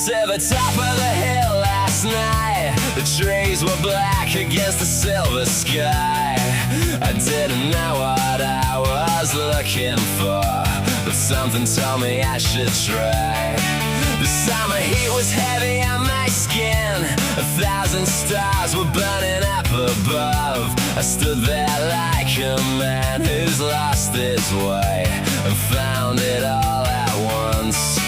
to the top of the hill last night. The trees were black against the silver sky. I didn't know what I was looking for, but something told me I should try. The summer heat was heavy on my skin. 1,000 stars were burning up above. I stood there like a man who's lost his way and found it all at once.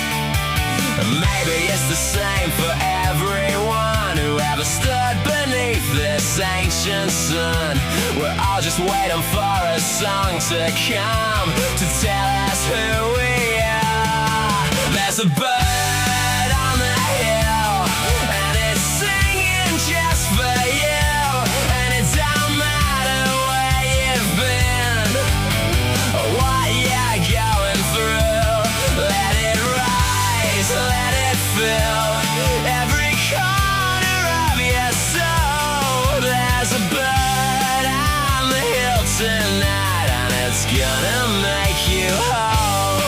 Maybe it's the same for everyone who ever stood beneath this ancient sun. We're all just waiting for a song to come to tell us who we are. There's a bird on the hill, and it's singing just for you. And it don't matter where you've been or what you're going through. Let it rise, let it fill every corner of your soul. There's a bird on the hill tonight, and it's gonna make you whole.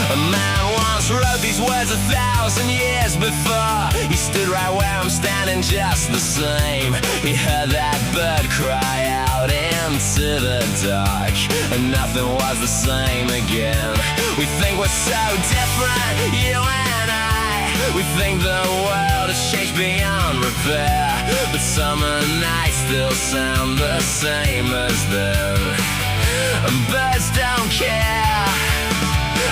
A man once wrote these words 1,000 years before. He stood right where I'm standing, just the same. He heard that bird cry out into the dark, and nothing was the same again. We think we're so different, you and I. We think the world has changed beyond repair, but summer nights still sound the same as then. And birds don't care.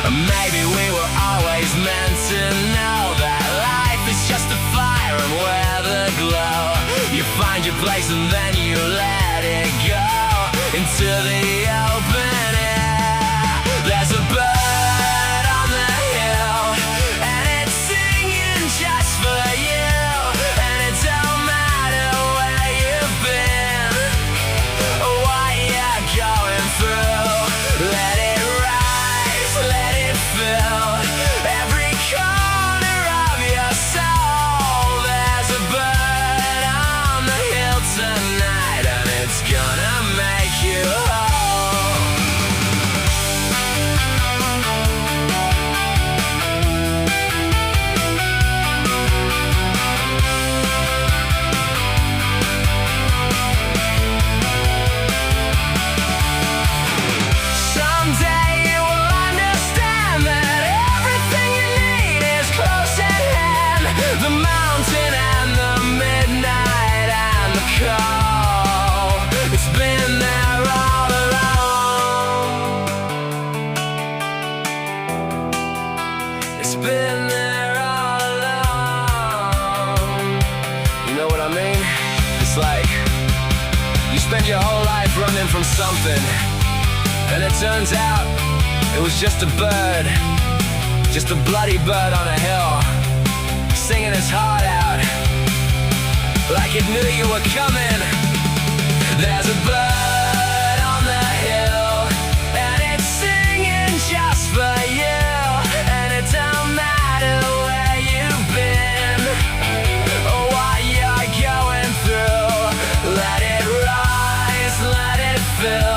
Maybe we were always meant to know that life is just a fire and we're the glow. You find your place and then you let it go into the open air. There's a bird on the hill, and it's singing just for you. And it don't matter where you've been or what you're going through. Let it rise, let it fill every corner of your soul. There's a bird on the hill tonight, and it's gonna make you whole. Someday you will understand that everything you need is close at hand. The mountain and the midnight and the call. It's been there all along. It's been there all along. You know what I mean? It's like you spend your whole life running from something, and it turns out it was just a bird, just a bloody bird on a hill, singing his heart out, like it knew you were coming. There's a bird on the hill, and it's singing just for you. And it don't matter where you've been or what you're going through. Let it rise, let it fill